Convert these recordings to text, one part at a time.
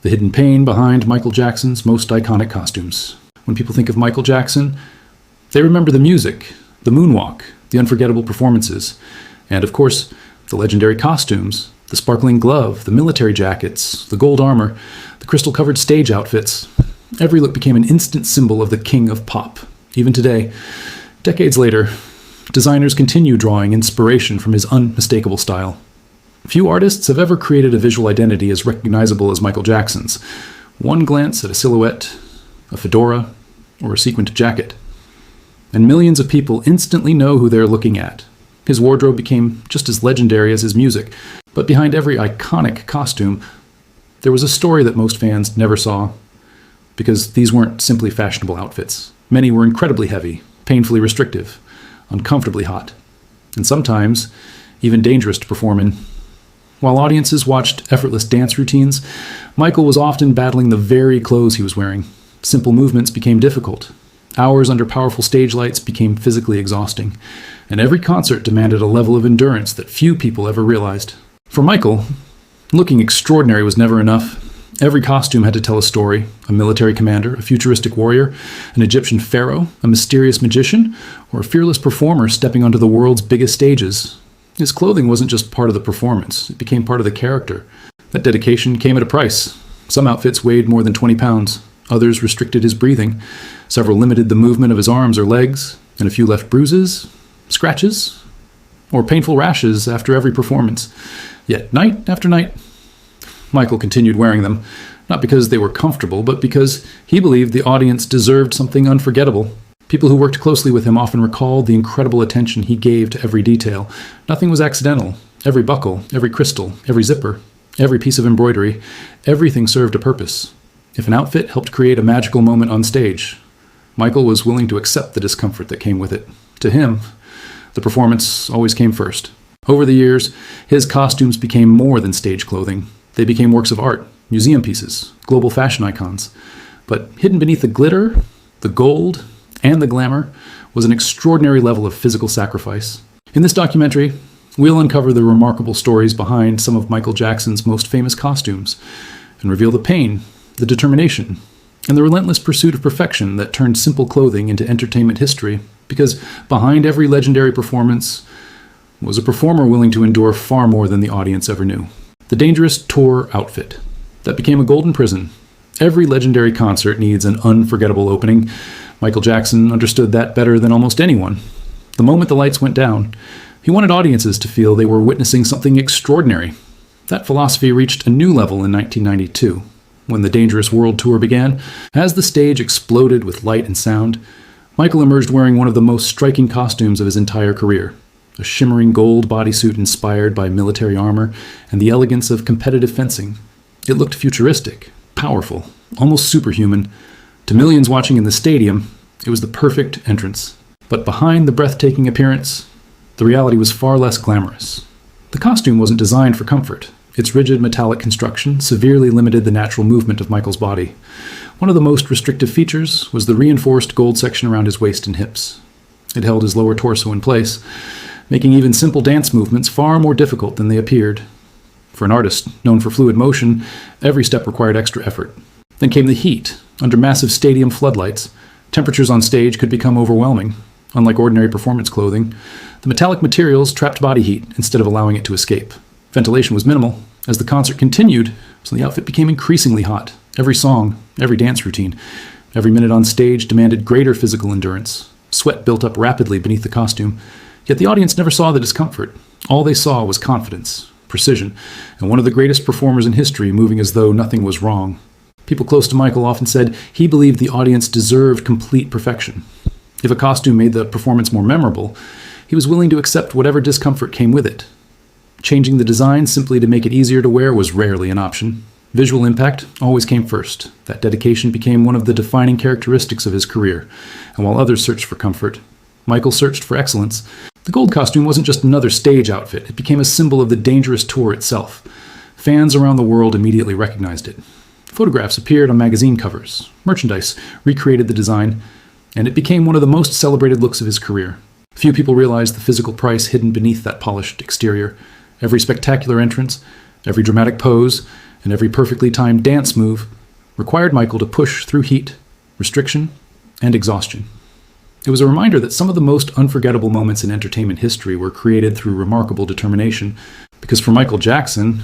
the hidden pain behind Michael Jackson's most iconic costumes. When people think of Michael Jackson, they remember the music, the moonwalk, the unforgettable performances, and of course, the legendary costumes, the sparkling glove, the military jackets, the gold armor, the crystal-covered stage outfits. Every look became an instant symbol of the king of pop. Even today, decades later, designers continue drawing inspiration from his unmistakable style. Few artists have ever created a visual identity as recognizable as Michael Jackson's. One glance at a silhouette, a fedora, or a sequined jacket, and millions of people instantly know who they're looking at. His wardrobe became just as legendary as his music, but behind every iconic costume, there was a story that most fans never saw, because these weren't simply fashionable outfits. Many were incredibly heavy, painfully restrictive, uncomfortably hot, and sometimes even dangerous to perform in. While audiences watched effortless dance routines, Michael was often battling the very clothes he was wearing. Simple movements became difficult. Hours under powerful stage lights became physically exhausting, and every concert demanded a level of endurance that few people ever realized. For Michael, looking extraordinary was never enough. Every costume had to tell a story: a military commander, a futuristic warrior, an Egyptian pharaoh, a mysterious magician, or a fearless performer stepping onto the world's biggest stages. His clothing wasn't just part of the performance, it became part of the character. That dedication came at a price. Some outfits weighed more than 20 pounds. Others restricted his breathing. Several limited the movement of his arms or legs, and a few left bruises, scratches, or painful rashes after every performance. Yet, night after night, Michael continued wearing them, not because they were comfortable, but because he believed the audience deserved something unforgettable. People who worked closely with him often recalled the incredible attention he gave to every detail. Nothing was accidental. Every buckle, every crystal, every zipper, every piece of embroidery, everything served a purpose. If an outfit helped create a magical moment on stage, Michael was willing to accept the discomfort that came with it. To him, the performance always came first. Over the years, his costumes became more than stage clothing. They became works of art, museum pieces, global fashion icons. But hidden beneath the glitter, the gold, and the glamour was an extraordinary level of physical sacrifice. In this documentary, we'll uncover the remarkable stories behind some of Michael Jackson's most famous costumes and reveal the pain, the determination, and the relentless pursuit of perfection that turned simple clothing into entertainment history, because behind every legendary performance was a performer willing to endure far more than the audience ever knew. The dangerous tour outfit that became a golden prison. Every legendary concert needs an unforgettable opening. Michael Jackson understood that better than almost anyone. The moment the lights went down, he wanted audiences to feel they were witnessing something extraordinary. That philosophy reached a new level in 1992, when the Dangerous World Tour began. As the stage exploded with light and sound, Michael emerged wearing one of the most striking costumes of his entire career. A shimmering gold bodysuit inspired by military armor and the elegance of competitive fencing. It looked futuristic, powerful, almost superhuman. To millions watching in the stadium, it was the perfect entrance. But behind the breathtaking appearance, the reality was far less glamorous. The costume wasn't designed for comfort. Its rigid metallic construction severely limited the natural movement of Michael's body. One of the most restrictive features was the reinforced gold section around his waist and hips. It held his lower torso in place, making even simple dance movements far more difficult than they appeared. For an artist known for fluid motion, every step required extra effort. Then came the heat. Under massive stadium floodlights, temperatures on stage could become overwhelming. Unlike ordinary performance clothing, the metallic materials trapped body heat instead of allowing it to escape. Ventilation was minimal. As the concert continued, so the outfit became increasingly hot. Every song, every dance routine, every minute on stage demanded greater physical endurance. Sweat built up rapidly beneath the costume, yet the audience never saw the discomfort. All they saw was confidence, precision, and one of the greatest performers in history moving as though nothing was wrong. People close to Michael often said he believed the audience deserved complete perfection. If a costume made the performance more memorable, he was willing to accept whatever discomfort came with it. Changing the design simply to make it easier to wear was rarely an option. Visual impact always came first. That dedication became one of the defining characteristics of his career. And while others searched for comfort, Michael searched for excellence. The gold costume wasn't just another stage outfit. It became a symbol of the dangerous tour itself. Fans around the world immediately recognized it. Photographs appeared on magazine covers. Merchandise recreated the design, and it became one of the most celebrated looks of his career. Few people realized the physical price hidden beneath that polished exterior. Every spectacular entrance, every dramatic pose, and every perfectly timed dance move required Michael to push through heat, restriction, and exhaustion. It was a reminder that some of the most unforgettable moments in entertainment history were created through remarkable determination, because for Michael Jackson,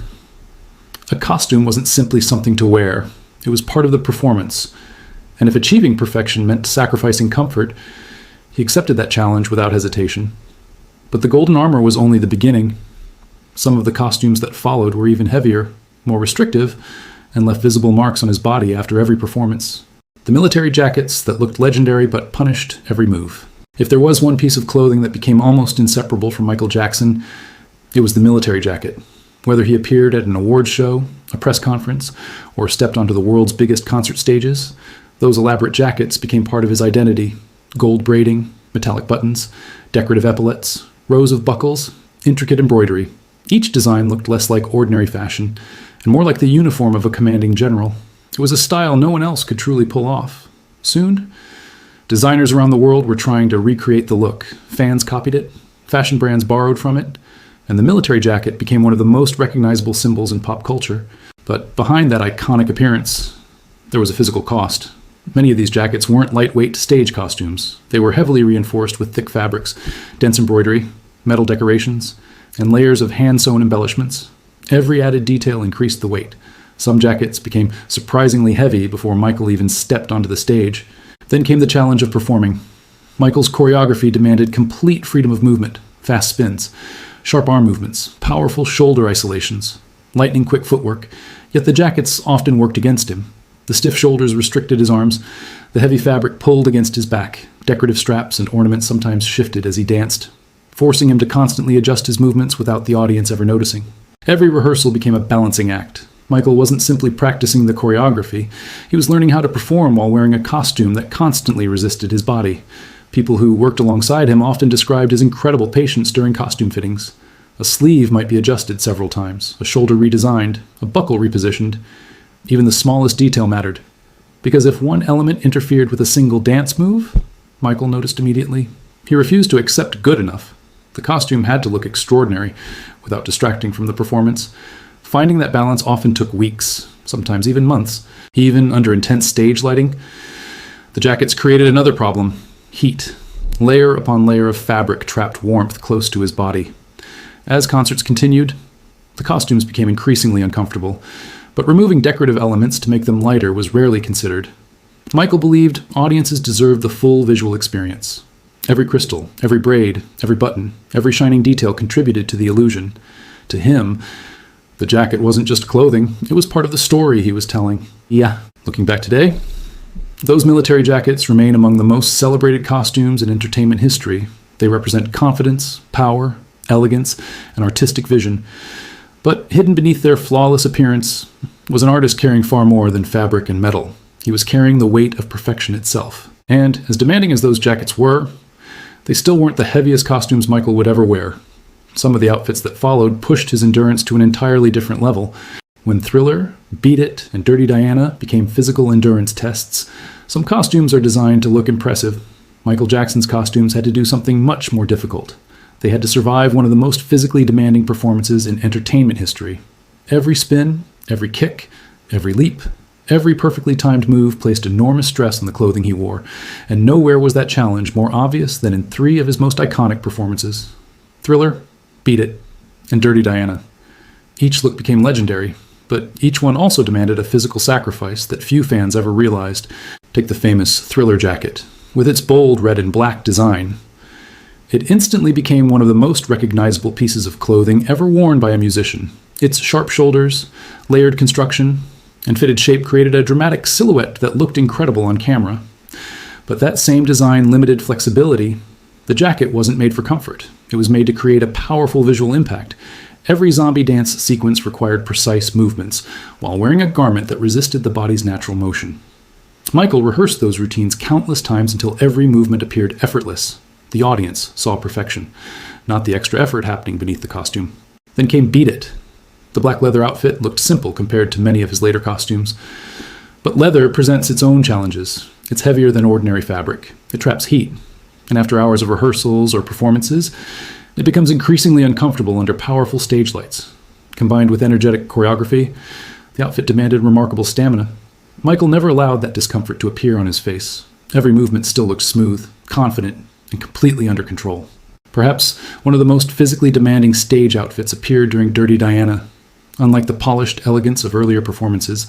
a costume wasn't simply something to wear. It was part of the performance, and if achieving perfection meant sacrificing comfort, he accepted that challenge without hesitation. But the golden armor was only the beginning. Some of the costumes that followed were even heavier, more restrictive, and left visible marks on his body after every performance. The military jackets that looked legendary but punished every move. If there was one piece of clothing that became almost inseparable from Michael Jackson, it was the military jacket. Whether he appeared at an awards show, a press conference, or stepped onto the world's biggest concert stages, those elaborate jackets became part of his identity. Gold braiding, metallic buttons, decorative epaulets, rows of buckles, intricate embroidery. Each design looked less like ordinary fashion and more like the uniform of a commanding general. It was a style no one else could truly pull off. Soon, designers around the world were trying to recreate the look. Fans copied it, fashion brands borrowed from it, and the military jacket became one of the most recognizable symbols in pop culture. But behind that iconic appearance, there was a physical cost. Many of these jackets weren't lightweight stage costumes. They were heavily reinforced with thick fabrics, dense embroidery, metal decorations, and layers of hand-sewn embellishments. Every added detail increased the weight. Some jackets became surprisingly heavy before Michael even stepped onto the stage. Then came the challenge of performing. Michael's choreography demanded complete freedom of movement, fast spins, sharp arm movements, powerful shoulder isolations, lightning-quick footwork, yet the jackets often worked against him. The stiff shoulders restricted his arms, the heavy fabric pulled against his back, decorative straps and ornaments sometimes shifted as he danced, forcing him to constantly adjust his movements without the audience ever noticing. Every rehearsal became a balancing act. Michael wasn't simply practicing the choreography, he was learning how to perform while wearing a costume that constantly resisted his body. People who worked alongside him often described his incredible patience during costume fittings. A sleeve might be adjusted several times, a shoulder redesigned, a buckle repositioned. Even the smallest detail mattered. Because if one element interfered with a single dance move, Michael noticed immediately, he refused to accept good enough. The costume had to look extraordinary without distracting from the performance. Finding that balance often took weeks, sometimes even months. Even under intense stage lighting, the jackets created another problem: heat. Layer upon layer of fabric trapped warmth close to his body. As concerts continued, the costumes became increasingly uncomfortable, but removing decorative elements to make them lighter was rarely considered. Michael believed audiences deserved the full visual experience. Every crystal, every braid, every button, every shining detail contributed to the illusion. To him, the jacket wasn't just clothing, it was part of the story he was telling. Yeah. Looking back today, those military jackets remain among the most celebrated costumes in entertainment history. They represent confidence, power, elegance, and artistic vision. But hidden beneath their flawless appearance was an artist carrying far more than fabric and metal. He was carrying the weight of perfection itself. And as demanding as those jackets were, they still weren't the heaviest costumes Michael would ever wear. Some of the outfits that followed pushed his endurance to an entirely different level. When Thriller, Beat It, and Dirty Diana became physical endurance tests, some costumes are designed to look impressive. Michael Jackson's costumes had to do something much more difficult. They had to survive one of the most physically demanding performances in entertainment history. Every spin, every kick, every leap, every perfectly timed move placed enormous stress on the clothing he wore, and nowhere was that challenge more obvious than in 3 of his most iconic performances: Thriller, Beat It, and Dirty Diana. Each look became legendary, but each one also demanded a physical sacrifice that few fans ever realized. Take the famous Thriller jacket. With its bold red and black design, it instantly became one of the most recognizable pieces of clothing ever worn by a musician. Its sharp shoulders, layered construction, and fitted shape created a dramatic silhouette that looked incredible on camera. But that same design limited flexibility. The jacket wasn't made for comfort. It was made to create a powerful visual impact. Every zombie dance sequence required precise movements, while wearing a garment that resisted the body's natural motion. Michael rehearsed those routines countless times until every movement appeared effortless. The audience saw perfection, not the extra effort happening beneath the costume. Then came Beat It. The black leather outfit looked simple compared to many of his later costumes. But leather presents its own challenges. It's heavier than ordinary fabric. It traps heat. And after hours of rehearsals or performances, it becomes increasingly uncomfortable under powerful stage lights. Combined with energetic choreography, The outfit demanded remarkable stamina. Michael never allowed that discomfort to appear on his face. Every movement still looked smooth, confident, and completely under control. Perhaps one of the most physically demanding stage outfits appeared during Dirty Diana. Unlike the polished elegance of earlier performances,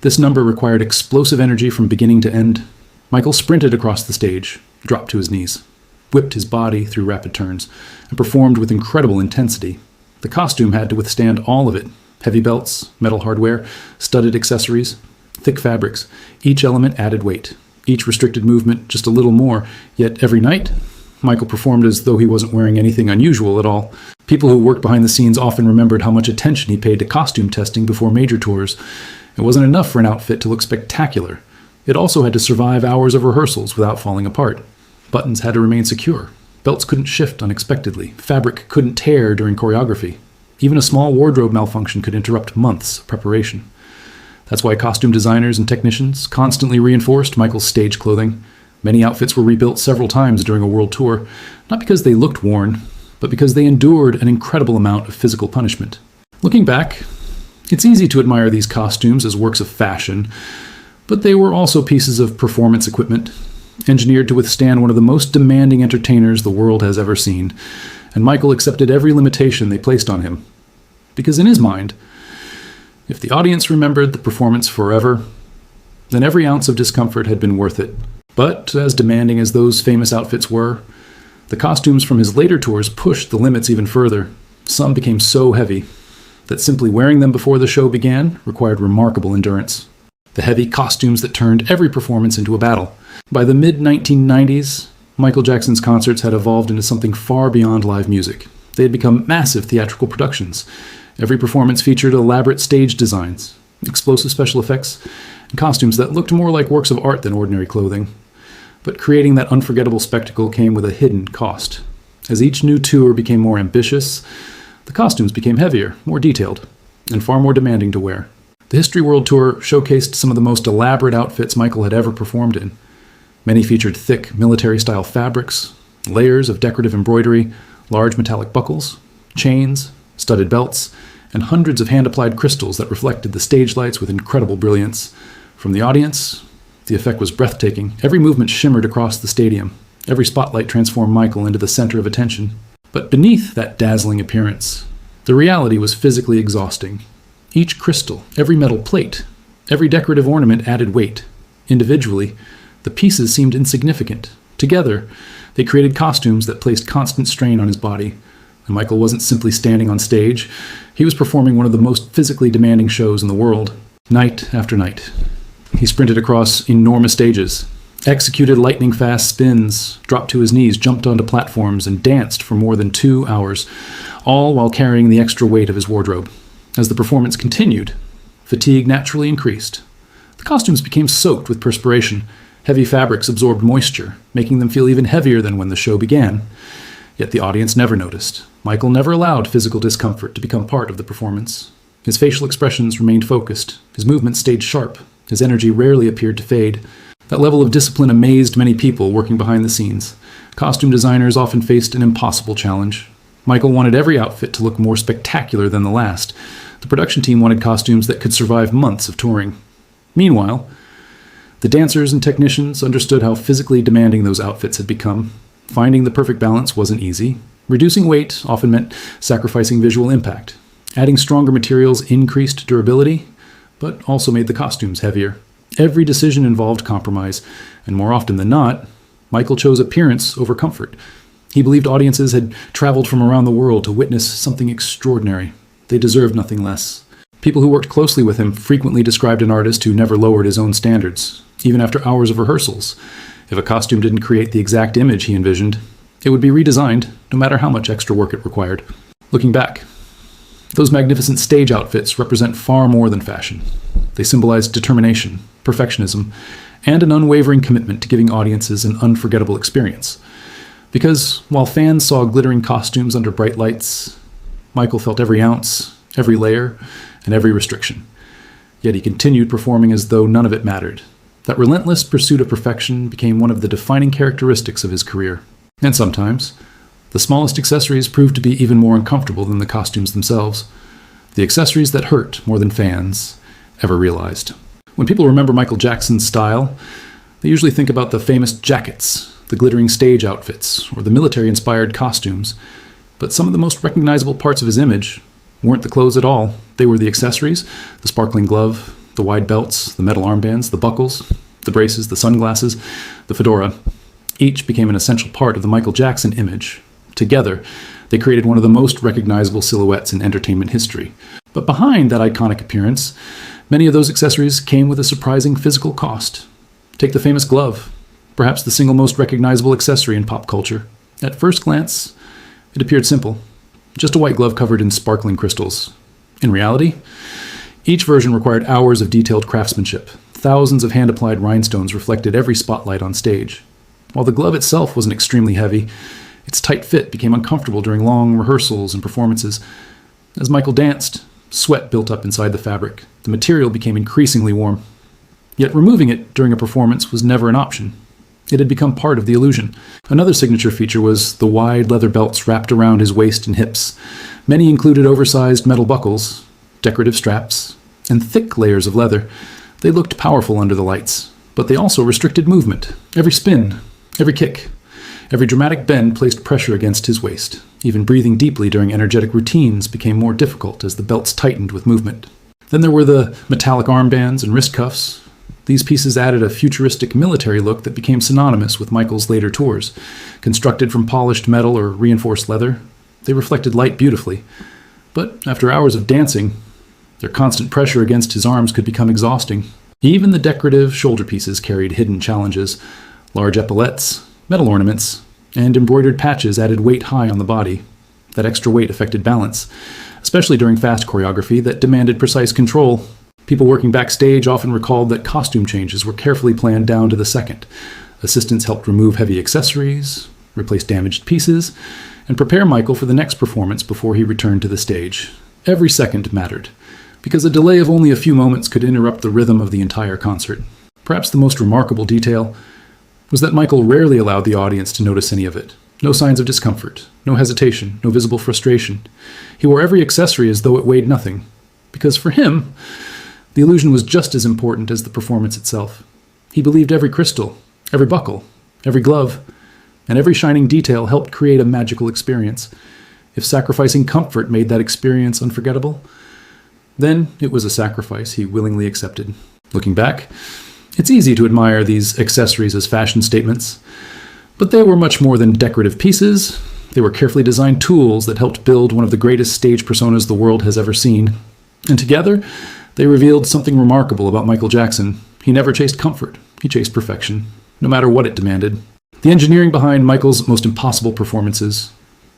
this number required explosive energy from beginning to end. Michael sprinted across the stage, dropped to his knees, whipped his body through rapid turns, and performed with incredible intensity. The costume had to withstand all of it. Heavy belts, metal hardware, studded accessories, thick fabrics. Each element added weight. Each restricted movement just a little more. Yet every night, Michael performed as though he wasn't wearing anything unusual at all. People who worked behind the scenes often remembered how much attention he paid to costume testing before major tours. It wasn't enough for an outfit to look spectacular. It also had to survive hours of rehearsals without falling apart. Buttons had to remain secure. Belts couldn't shift unexpectedly. Fabric couldn't tear during choreography. Even a small wardrobe malfunction could interrupt months of preparation. That's why costume designers and technicians constantly reinforced Michael's stage clothing. Many outfits were rebuilt several times during a world tour, not because they looked worn, but because they endured an incredible amount of physical punishment. Looking back, it's easy to admire these costumes as works of fashion, but they were also pieces of performance equipment, engineered to withstand one of the most demanding entertainers the world has ever seen, and Michael accepted every limitation they placed on him. Because in his mind, if the audience remembered the performance forever, then every ounce of discomfort had been worth it. But as demanding as those famous outfits were, the costumes from his later tours pushed the limits even further. Some became so heavy that simply wearing them before the show began required remarkable endurance. The heavy costumes that turned every performance into a battle. By the mid-1990s, Michael Jackson's concerts had evolved into something far beyond live music. They had become massive theatrical productions. Every performance featured elaborate stage designs, explosive special effects, and costumes that looked more like works of art than ordinary clothing. But creating that unforgettable spectacle came with a hidden cost. As each new tour became more ambitious, the costumes became heavier, more detailed, and far more demanding to wear. The History World Tour showcased some of the most elaborate outfits Michael had ever performed in. Many featured thick, military-style fabrics, layers of decorative embroidery, large metallic buckles, chains, studded belts, and hundreds of hand-applied crystals that reflected the stage lights with incredible brilliance. From the audience, the effect was breathtaking. Every movement shimmered across the stadium. Every spotlight transformed Michael into the center of attention. But beneath that dazzling appearance, the reality was physically exhausting. Each crystal, every metal plate, every decorative ornament added weight. Individually, the pieces seemed insignificant. Together, they created costumes that placed constant strain on his body. And Michael wasn't simply standing on stage. He was performing one of the most physically demanding shows in the world, night after night. He sprinted across enormous stages, executed lightning-fast spins, dropped to his knees, jumped onto platforms, and danced for more than 2 hours, all while carrying the extra weight of his wardrobe. As the performance continued, fatigue naturally increased. The costumes became soaked with perspiration. Heavy fabrics absorbed moisture, making them feel even heavier than when the show began. Yet the audience never noticed. Michael never allowed physical discomfort to become part of the performance. His facial expressions remained focused. His movements stayed sharp. His energy rarely appeared to fade. That level of discipline amazed many people working behind the scenes. Costume designers often faced an impossible challenge. Michael wanted every outfit to look more spectacular than the last. The production team wanted costumes that could survive months of touring. Meanwhile, the dancers and technicians understood how physically demanding those outfits had become. Finding the perfect balance wasn't easy. Reducing weight often meant sacrificing visual impact. Adding stronger materials increased durability, but also made the costumes heavier. Every decision involved compromise, and more often than not, Michael chose appearance over comfort. He believed audiences had traveled from around the world to witness something extraordinary. They deserved nothing less. People who worked closely with him frequently described an artist who never lowered his own standards, even after hours of rehearsals. If a costume didn't create the exact image he envisioned, it would be redesigned, no matter how much extra work it required. Looking back, those magnificent stage outfits represent far more than fashion. They symbolize determination, perfectionism, and an unwavering commitment to giving audiences an unforgettable experience. Because while fans saw glittering costumes under bright lights, Michael felt every ounce, every layer, and every restriction. Yet he continued performing as though none of it mattered. That relentless pursuit of perfection became one of the defining characteristics of his career. And sometimes, the smallest accessories proved to be even more uncomfortable than the costumes themselves. The accessories that hurt more than fans, ever realized. When people remember Michael Jackson's style, they usually think about the famous jackets, the glittering stage outfits, or the military-inspired costumes. But some of the most recognizable parts of his image weren't the clothes at all. They were the accessories, the sparkling glove, the wide belts, the metal armbands, the buckles, the braces, the sunglasses, the fedora. Each became an essential part of the Michael Jackson image. Together, they created one of the most recognizable silhouettes in entertainment history. But behind that iconic appearance, many of those accessories came with a surprising physical cost. Take the famous glove, perhaps the single most recognizable accessory in pop culture. At first glance, it appeared simple, just a white glove covered in sparkling crystals. In reality, each version required hours of detailed craftsmanship. Thousands of hand-applied rhinestones reflected every spotlight on stage. While the glove itself wasn't extremely heavy, its tight fit became uncomfortable during long rehearsals and performances. As Michael danced, sweat built up inside the fabric. The material became increasingly warm. Yet removing it during a performance was never an option. It had become part of the illusion. Another signature feature was the wide leather belts wrapped around his waist and hips. Many included oversized metal buckles, decorative straps, and thick layers of leather. They looked powerful under the lights, but they also restricted movement. Every spin, every kick, every dramatic bend placed pressure against his waist. Even breathing deeply during energetic routines became more difficult as the belts tightened with movement. Then there were the metallic armbands and wrist cuffs. These pieces added a futuristic military look that became synonymous with Michael's later tours. Constructed from polished metal or reinforced leather, they reflected light beautifully. But after hours of dancing, their constant pressure against his arms could become exhausting. Even the decorative shoulder pieces carried hidden challenges. Large epaulettes, metal ornaments, and embroidered patches added weight high on the body. That extra weight affected balance, especially during fast choreography that demanded precise control. People working backstage often recalled that costume changes were carefully planned down to the second. Assistants helped remove heavy accessories, replace damaged pieces, and prepare Michael for the next performance before he returned to the stage. Every second mattered, because a delay of only a few moments could interrupt the rhythm of the entire concert. Perhaps the most remarkable detail was that Michael rarely allowed the audience to notice any of it. No signs of discomfort, no hesitation, no visible frustration. He wore every accessory as though it weighed nothing, because for him, the illusion was just as important as the performance itself. He believed every crystal, every buckle, every glove, and every shining detail helped create a magical experience. If sacrificing comfort made that experience unforgettable, then it was a sacrifice he willingly accepted. Looking back, it's easy to admire these accessories as fashion statements, but they were much more than decorative pieces. They were carefully designed tools that helped build one of the greatest stage personas the world has ever seen. And together, they revealed something remarkable about Michael Jackson. He never chased comfort. He chased perfection, no matter what it demanded. The engineering behind Michael's most impossible performances.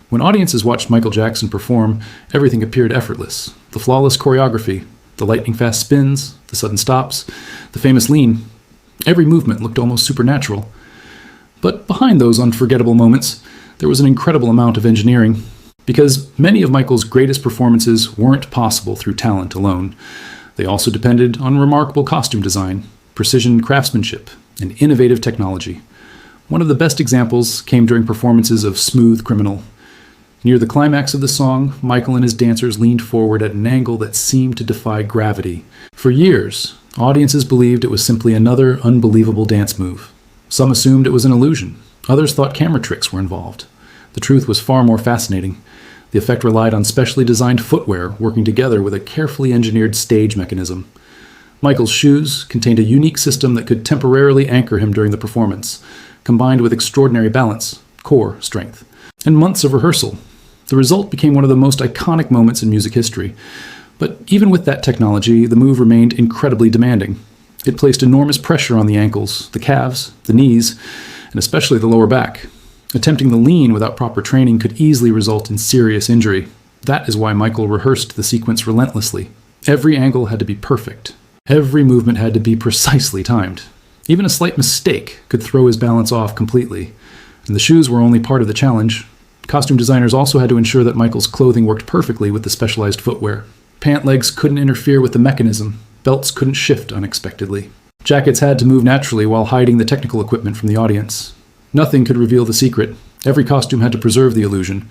When audiences watched Michael Jackson perform, everything appeared effortless. The flawless choreography, the lightning-fast spins, the sudden stops, the famous lean. Every movement looked almost supernatural. But behind those unforgettable moments, there was an incredible amount of engineering. Because many of Michael's greatest performances weren't possible through talent alone. They also depended on remarkable costume design, precision craftsmanship, and innovative technology. One of the best examples came during performances of Smooth Criminal. Near the climax of the song, Michael and his dancers leaned forward at an angle that seemed to defy gravity. For years, audiences believed it was simply another unbelievable dance move. Some assumed it was an illusion. Others thought camera tricks were involved. The truth was far more fascinating. The effect relied on specially designed footwear working together with a carefully engineered stage mechanism. Michael's shoes contained a unique system that could temporarily anchor him during the performance, combined with extraordinary balance, core strength, and months of rehearsal. The result became one of the most iconic moments in music history. But even with that technology, the move remained incredibly demanding. It placed enormous pressure on the ankles, the calves, the knees, and especially the lower back. Attempting the lean without proper training could easily result in serious injury. That is why Michael rehearsed the sequence relentlessly. Every angle had to be perfect. Every movement had to be precisely timed. Even a slight mistake could throw his balance off completely. And the shoes were only part of the challenge. Costume designers also had to ensure that Michael's clothing worked perfectly with the specialized footwear. Pant legs couldn't interfere with the mechanism. Belts couldn't shift unexpectedly. Jackets had to move naturally while hiding the technical equipment from the audience. Nothing could reveal the secret. Every costume had to preserve the illusion.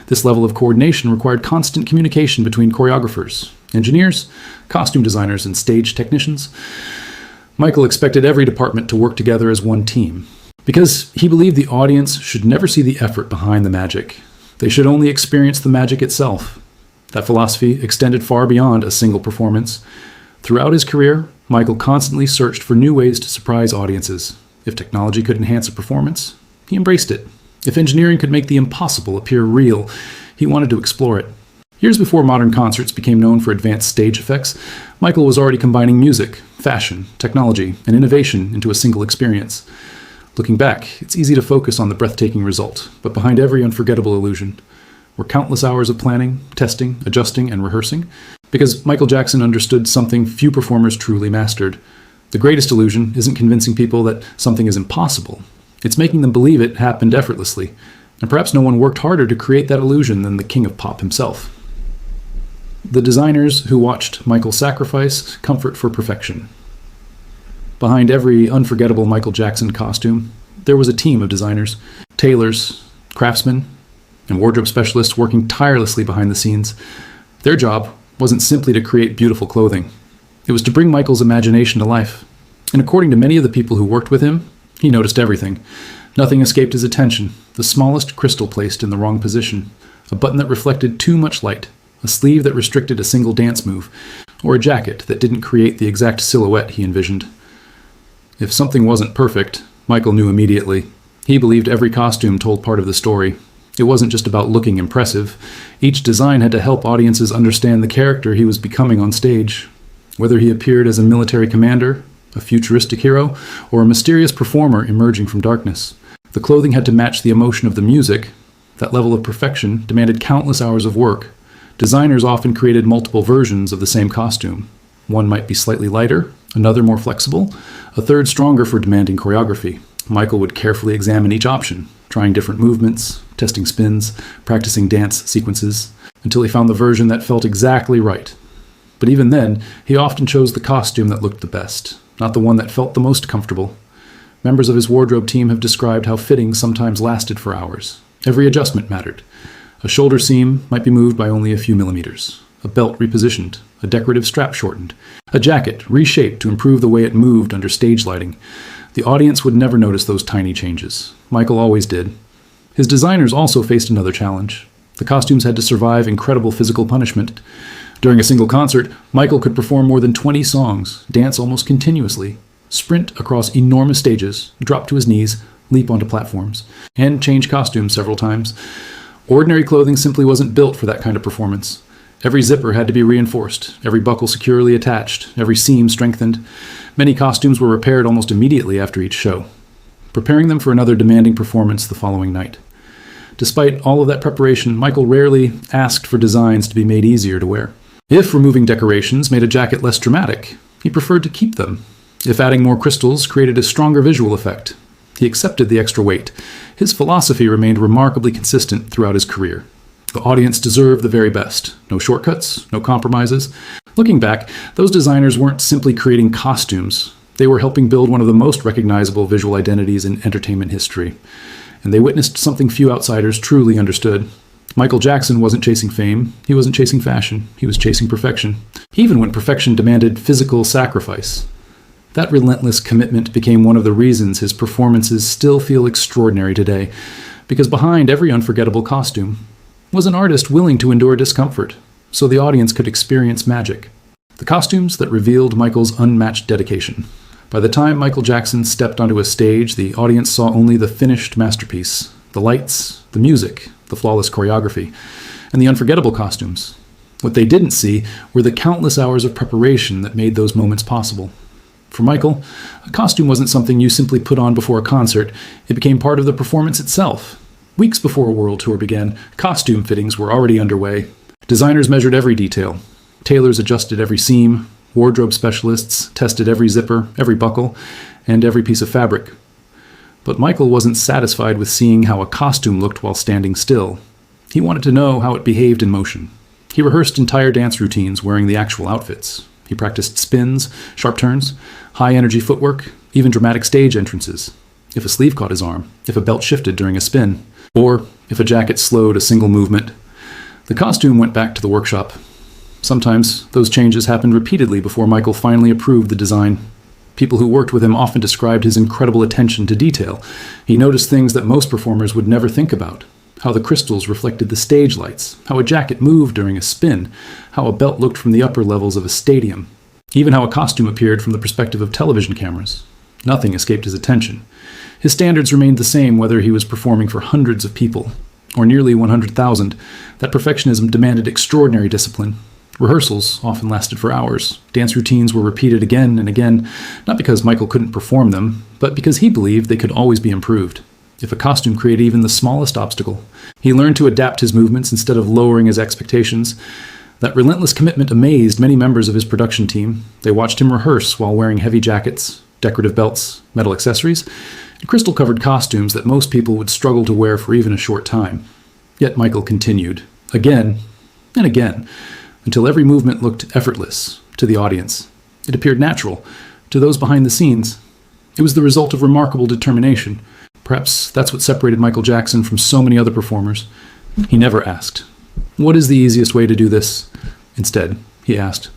This level of coordination required constant communication between choreographers, Engineers, costume designers, and stage technicians. Michael expected every department to work together as one team, because he believed the audience should never see the effort behind the magic. They should only experience the magic itself. That philosophy extended far beyond a single performance. Throughout his career, Michael constantly searched for new ways to surprise audiences. If technology could enhance a performance, he embraced it. If engineering could make the impossible appear real, he wanted to explore it. Years before modern concerts became known for advanced stage effects, Michael was already combining music, fashion, technology, and innovation into a single experience. Looking back, it's easy to focus on the breathtaking result, but behind every unforgettable illusion were countless hours of planning, testing, adjusting, and rehearsing, because Michael Jackson understood something few performers truly mastered. The greatest illusion isn't convincing people that something is impossible. It's making them believe it happened effortlessly, and perhaps no one worked harder to create that illusion than the king of pop himself. The designers who watched Michael sacrifice comfort for perfection. Behind every unforgettable Michael Jackson costume, there was a team of designers, tailors, craftsmen, and wardrobe specialists working tirelessly behind the scenes. Their job wasn't simply to create beautiful clothing. It was to bring Michael's imagination to life. And according to many of the people who worked with him, he noticed everything. Nothing escaped his attention. The smallest crystal placed in the wrong position, a button that reflected too much light, a sleeve that restricted a single dance move, or a jacket that didn't create the exact silhouette he envisioned. If something wasn't perfect, Michael knew immediately. He believed every costume told part of the story. It wasn't just about looking impressive. Each design had to help audiences understand the character he was becoming on stage. Whether he appeared as a military commander, a futuristic hero, or a mysterious performer emerging from darkness, the clothing had to match the emotion of the music. That level of perfection demanded countless hours of work. Designers often created multiple versions of the same costume. One might be slightly lighter, another more flexible, a third stronger for demanding choreography. Michael would carefully examine each option, trying different movements, testing spins, practicing dance sequences, until he found the version that felt exactly right. But even then, he often chose the costume that looked the best, not the one that felt the most comfortable. Members of his wardrobe team have described how fittings sometimes lasted for hours. Every adjustment mattered. A shoulder seam might be moved by only a few millimeters, a belt repositioned, a decorative strap shortened, a jacket reshaped to improve the way it moved under stage lighting. The audience would never notice those tiny changes. Michael always did. His designers also faced another challenge. The costumes had to survive incredible physical punishment. During a single concert, Michael could perform more than 20 songs, dance almost continuously, sprint across enormous stages, drop to his knees, leap onto platforms, and change costumes several times. Ordinary clothing simply wasn't built for that kind of performance. Every zipper had to be reinforced, every buckle securely attached, every seam strengthened. Many costumes were repaired almost immediately after each show, preparing them for another demanding performance the following night. Despite all of that preparation, Michael rarely asked for designs to be made easier to wear. If removing decorations made a jacket less dramatic, he preferred to keep them. If adding more crystals created a stronger visual effect, he accepted the extra weight. His philosophy remained remarkably consistent throughout his career. The audience deserved the very best. No shortcuts, no compromises. Looking back, those designers weren't simply creating costumes. They were helping build one of the most recognizable visual identities in entertainment history. And they witnessed something few outsiders truly understood. Michael Jackson wasn't chasing fame. He wasn't chasing fashion. He was chasing perfection. Even when perfection demanded physical sacrifice. That relentless commitment became one of the reasons his performances still feel extraordinary today. Because behind every unforgettable costume was an artist willing to endure discomfort, so the audience could experience magic. The costumes that revealed Michael's unmatched dedication. By the time Michael Jackson stepped onto a stage, the audience saw only the finished masterpiece, the lights, the music, the flawless choreography, and the unforgettable costumes. What they didn't see were the countless hours of preparation that made those moments possible. For Michael, a costume wasn't something you simply put on before a concert. It became part of the performance itself. Weeks before a world tour began, costume fittings were already underway. Designers measured every detail. Tailors adjusted every seam. Wardrobe specialists tested every zipper, every buckle, and every piece of fabric. But Michael wasn't satisfied with seeing how a costume looked while standing still. He wanted to know how it behaved in motion. He rehearsed entire dance routines wearing the actual outfits. He practiced spins, sharp turns, high-energy footwork, even dramatic stage entrances. If a sleeve caught his arm, if a belt shifted during a spin, or if a jacket slowed a single movement. The costume went back to the workshop. Sometimes those changes happened repeatedly before Michael finally approved the design. People who worked with him often described his incredible attention to detail. He noticed things that most performers would never think about. How the crystals reflected the stage lights, how a jacket moved during a spin, how a belt looked from the upper levels of a stadium, even how a costume appeared from the perspective of television cameras. Nothing escaped his attention. His standards remained the same whether he was performing for hundreds of people, or nearly 100,000. That perfectionism demanded extraordinary discipline. Rehearsals often lasted for hours. Dance routines were repeated again and again, not because Michael couldn't perform them, but because he believed they could always be improved. If a costume created even the smallest obstacle, he learned to adapt his movements instead of lowering his expectations. That relentless commitment amazed many members of his production team. They watched him rehearse while wearing heavy jackets, decorative belts, metal accessories, and crystal-covered costumes that most people would struggle to wear for even a short time. Yet Michael continued, again and again, until every movement looked effortless to the audience. It appeared natural to those behind the scenes. It was the result of remarkable determination. Perhaps that's what separated Michael Jackson from so many other performers. He never asked, "What is the easiest way to do this?" Instead, he asked,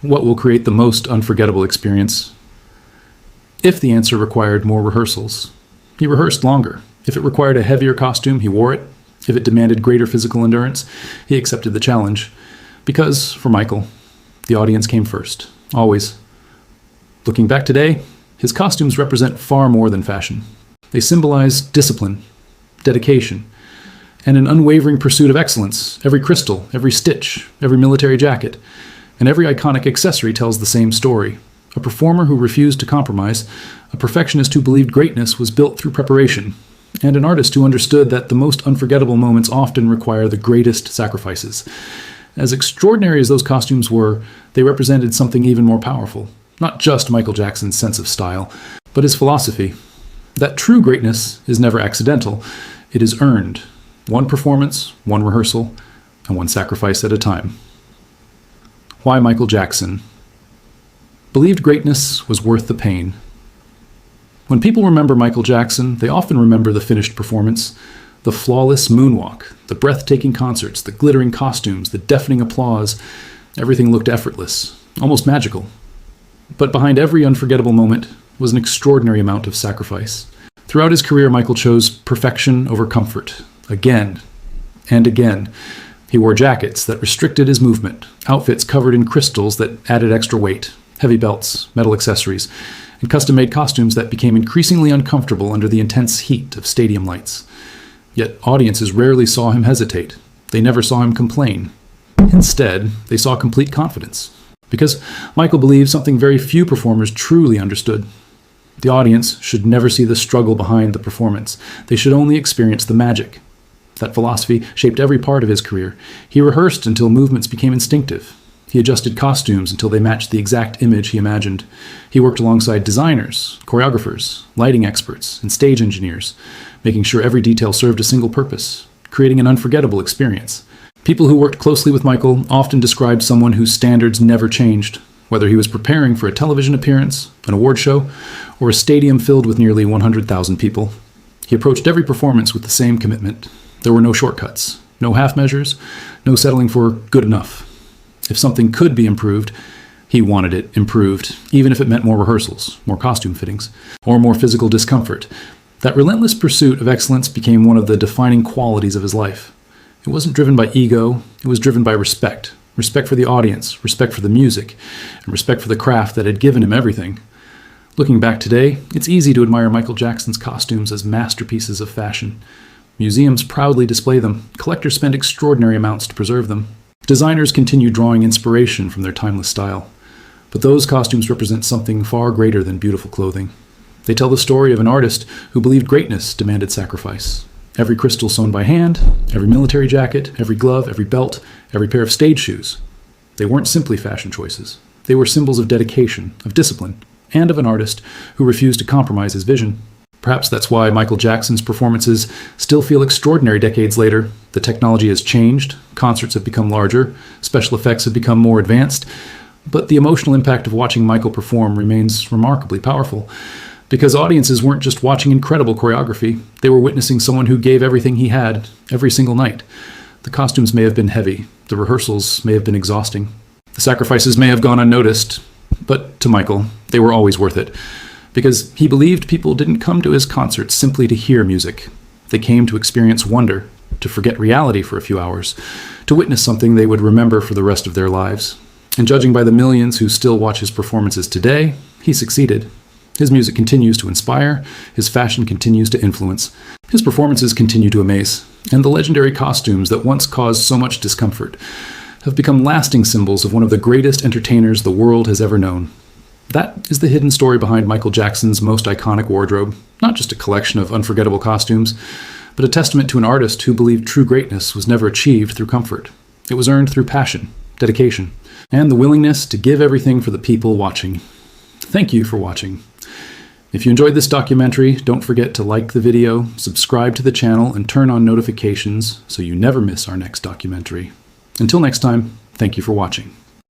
"What will create the most unforgettable experience?" If the answer required more rehearsals, he rehearsed longer. If it required a heavier costume, he wore it. If it demanded greater physical endurance, he accepted the challenge. Because, for Michael, the audience came first, always. Looking back today, his costumes represent far more than fashion. They symbolize discipline, dedication, and an unwavering pursuit of excellence. Every crystal, every stitch, every military jacket, and every iconic accessory tells the same story. A performer who refused to compromise, a perfectionist who believed greatness was built through preparation, and an artist who understood that the most unforgettable moments often require the greatest sacrifices. As extraordinary as those costumes were, they represented something even more powerful. Not just Michael Jackson's sense of style, but his philosophy. That true greatness is never accidental. It is earned. One performance, one rehearsal, and one sacrifice at a time. Why Michael Jackson? Believed greatness was worth the pain. When people remember Michael Jackson, they often remember the finished performance. The flawless moonwalk, the breathtaking concerts, the glittering costumes, the deafening applause. Everything looked effortless, almost magical. But behind every unforgettable moment was an extraordinary amount of sacrifice. Throughout his career, Michael chose perfection over comfort, again and again. He wore jackets that restricted his movement, outfits covered in crystals that added extra weight, heavy belts, metal accessories, and custom-made costumes that became increasingly uncomfortable under the intense heat of stadium lights. Yet audiences rarely saw him hesitate. They never saw him complain. Instead, they saw complete confidence. Because Michael believed something very few performers truly understood. The audience should never see the struggle behind the performance. They should only experience the magic. That philosophy shaped every part of his career. He rehearsed until movements became instinctive. He adjusted costumes until they matched the exact image he imagined. He worked alongside designers, choreographers, lighting experts, and stage engineers, making sure every detail served a single purpose, creating an unforgettable experience. People who worked closely with Michael often described someone whose standards never changed, whether he was preparing for a television appearance, an award show, or a stadium filled with nearly 100,000 people. He approached every performance with the same commitment. There were no shortcuts, no half measures, no settling for good enough. If something could be improved, he wanted it improved, even if it meant more rehearsals, more costume fittings, or more physical discomfort. That relentless pursuit of excellence became one of the defining qualities of his life. It wasn't driven by ego, it was driven by respect. Respect for the audience, respect for the music, and respect for the craft that had given him everything. Looking back today, it's easy to admire Michael Jackson's costumes as masterpieces of fashion. Museums proudly display them. Collectors spend extraordinary amounts to preserve them. Designers continue drawing inspiration from their timeless style. But those costumes represent something far greater than beautiful clothing. They tell the story of an artist who believed greatness demanded sacrifice. Every crystal sewn by hand, every military jacket, every glove, every belt, every pair of stage shoes. They weren't simply fashion choices. They were symbols of dedication, of discipline, and of an artist who refused to compromise his vision. Perhaps that's why Michael Jackson's performances still feel extraordinary decades later. The technology has changed, concerts have become larger, special effects have become more advanced, but the emotional impact of watching Michael perform remains remarkably powerful. Because audiences weren't just watching incredible choreography, they were witnessing someone who gave everything he had, every single night. The costumes may have been heavy, the rehearsals may have been exhausting, The sacrifices may have gone unnoticed, but to Michael, they were always worth it, because he believed people didn't come to his concerts simply to hear music. They came to experience wonder, to forget reality for a few hours, to witness something they would remember for the rest of their lives. And judging by the millions who still watch his performances today, he succeeded. His music continues to inspire, his fashion continues to influence, his performances continue to amaze, and the legendary costumes that once caused so much discomfort have become lasting symbols of one of the greatest entertainers the world has ever known. That is the hidden story behind Michael Jackson's most iconic wardrobe, not just a collection of unforgettable costumes, but a testament to an artist who believed true greatness was never achieved through comfort. It was earned through passion, dedication, and the willingness to give everything for the people watching. Thank you for watching. If you enjoyed this documentary, don't forget to like the video, subscribe to the channel, and turn on notifications so you never miss our next documentary. Until next time, thank you for watching.